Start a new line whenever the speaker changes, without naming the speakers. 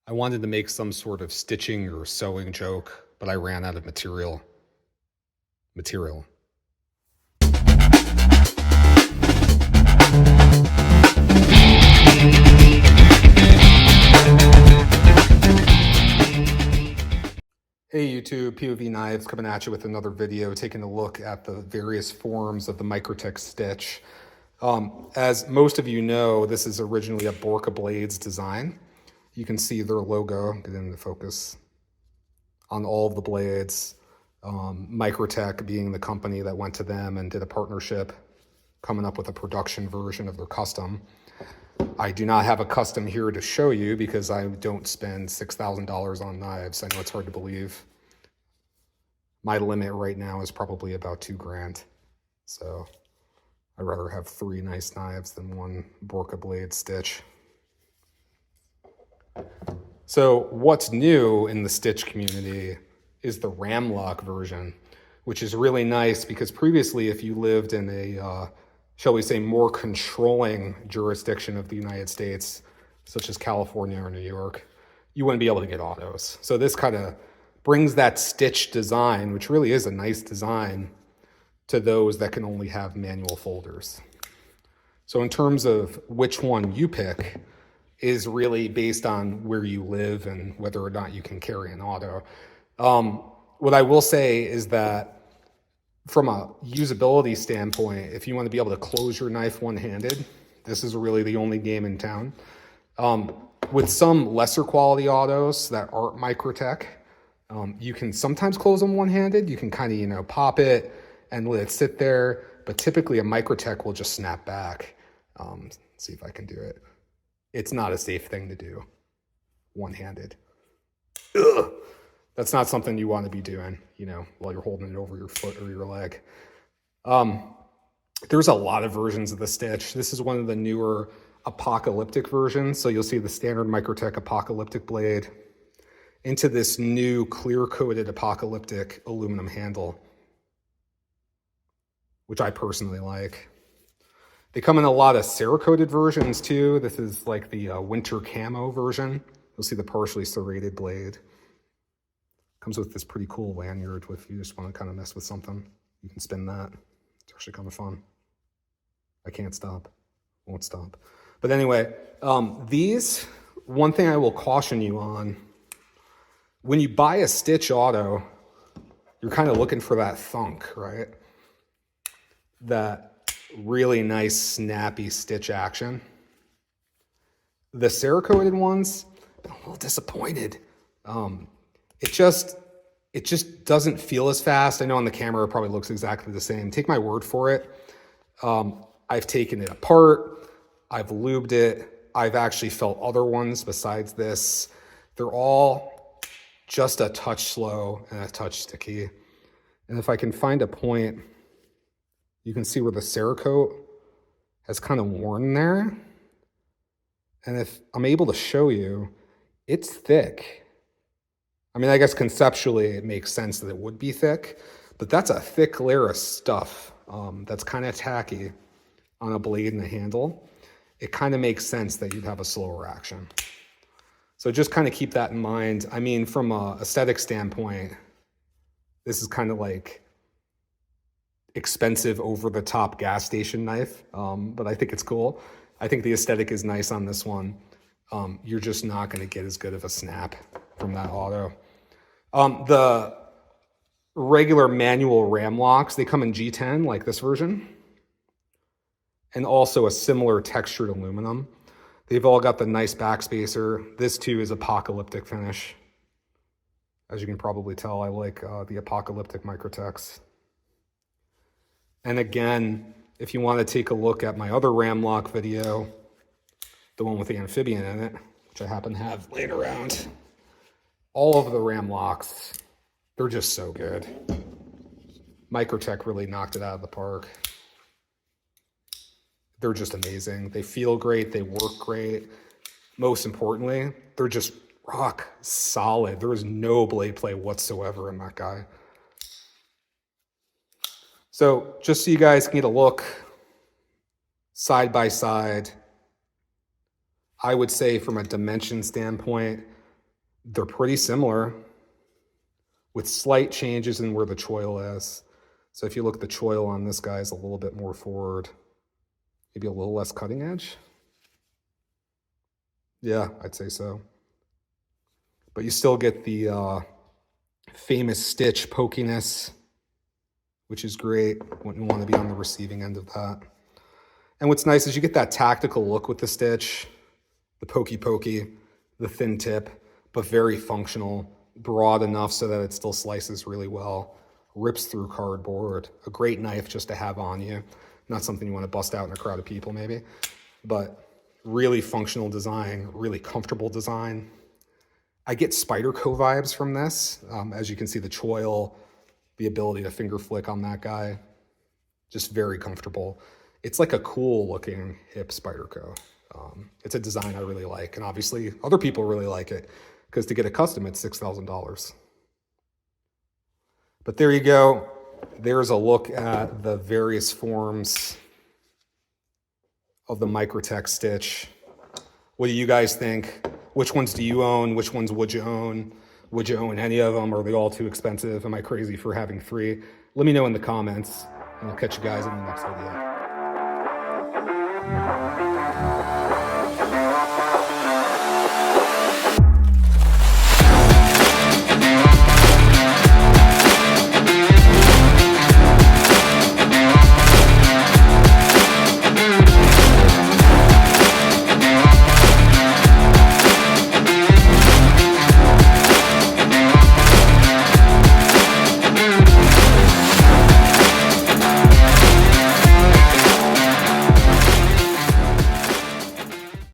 I wanted to make some sort of stitching or sewing joke, but I ran out of material. Hey YouTube, POV Knives coming at you with another video taking a look at the various forms of the Microtech stitch. As most of you know, this is originally a Borka Blades design. You can see their logo, get into focus, on all of the blades. Microtech being the company that went to them and did a partnership, coming up with a production version of their custom. I do not have a custom here to show you because I don't spend $6,000 on knives. I know it's hard to believe. My limit right now is probably about $2,000. So I'd rather have 3 nice knives than one Borka blade stitch. So what's new in the stitch community is the Ram-Lok version, which is really nice because previously if you lived in a shall we say, more controlling jurisdiction of the United States, such as California or New York, you wouldn't be able to get autos. So this kind of brings that stitch design, which really is a nice design, to those that can only have manual folders. So in terms of which one you pick is really based on where you live and whether or not you can carry an auto. What I will say is that from a usability standpoint, if you want to be able to close your knife one-handed, this is really the only game in town. With some lesser quality autos that aren't Microtech, you can sometimes close them one-handed. You can kind of, pop it and let it sit there, but typically a Microtech will just snap back. Let's see if I can do it. It's not a safe thing to do one-handed. Ugh. That's not something you want to be doing, while you're holding it over your foot or your leg. There's a lot of versions of the stitch. This is one of the newer apocalyptic versions. So you'll see the standard Microtech apocalyptic blade into this new clear-coated apocalyptic aluminum handle, which I personally like. They come in a lot of Cerakoted versions too. This is like the winter camo version. You'll see the partially serrated blade. Comes with this pretty cool lanyard if you just want to kind of mess with something. You can spin that. It's actually kind of fun. I can't stop. Won't stop. But anyway, these, one thing I will caution you on, when you buy a stitch auto, you're kind of looking for that thunk, right? That really nice snappy stitch action. The Cerakoted ones, I'm a little disappointed. It just doesn't feel as fast. I know on the camera it probably looks exactly the same. Take my word for it. I've taken it apart. I've lubed it. I've actually felt other ones besides this. They're all just a touch slow and a touch sticky. And if I can find a point, you can see where the Cerakote has kind of worn there. And if I'm able to show you, it's thick. I mean, I guess conceptually it makes sense that it would be thick, but that's a thick layer of stuff that's kind of tacky on a blade and a handle. It kind of makes sense that you'd have a slower action. So just kind of keep that in mind. I mean, from an aesthetic standpoint, this is kind of like expensive over-the-top gas station knife, but I think it's cool. I think the aesthetic is nice on this one. You're just not going to get as good of a snap from that auto. The regular manual Ram-Loks, they come in G10, like this version, and also a similar textured aluminum. They've all got the nice backspacer. This too is apocalyptic finish. As you can probably tell, I like the apocalyptic Microtechs. And again, if you want to take a look at my other Ram-Lok video, the one with the amphibian in it, which I happen to have laying around, all of the Ram-Loks, they're just so good. Microtech really knocked it out of the park. They're just amazing. They feel great. They work great. Most importantly, they're just rock solid. There is no blade play whatsoever in that guy. So just so you guys can get a look side by side, I would say from a dimension standpoint, They're pretty similar with slight changes in where the choil is. So if you look, the choil on this guy is a little bit more forward, maybe a little less cutting edge. Yeah, I'd say so. But you still get the famous stitch pokiness, which is great when you want to be on the receiving end of that. And what's nice is you get that tactical look with the stitch, the pokey, the thin tip, but very functional, broad enough so that it still slices really well, rips through cardboard, a great knife just to have on you. Not something you want to bust out in a crowd of people maybe, but really functional design, really comfortable design. I get Spyderco vibes from this. As you can see, the choil, the ability to finger flick on that guy, just very comfortable. It's like a cool looking hip Spyderco. It's a design I really like, and obviously other people really like it because to get it custom, it's $6,000. But there you go. There's a look at the various forms of the Microtech stitch. What do you guys think? Which ones do you own? Which ones would you own? Would you own any of them? Are they all too expensive? Am I crazy for having 3? Let me know in the comments, and I'll catch you guys in the next video.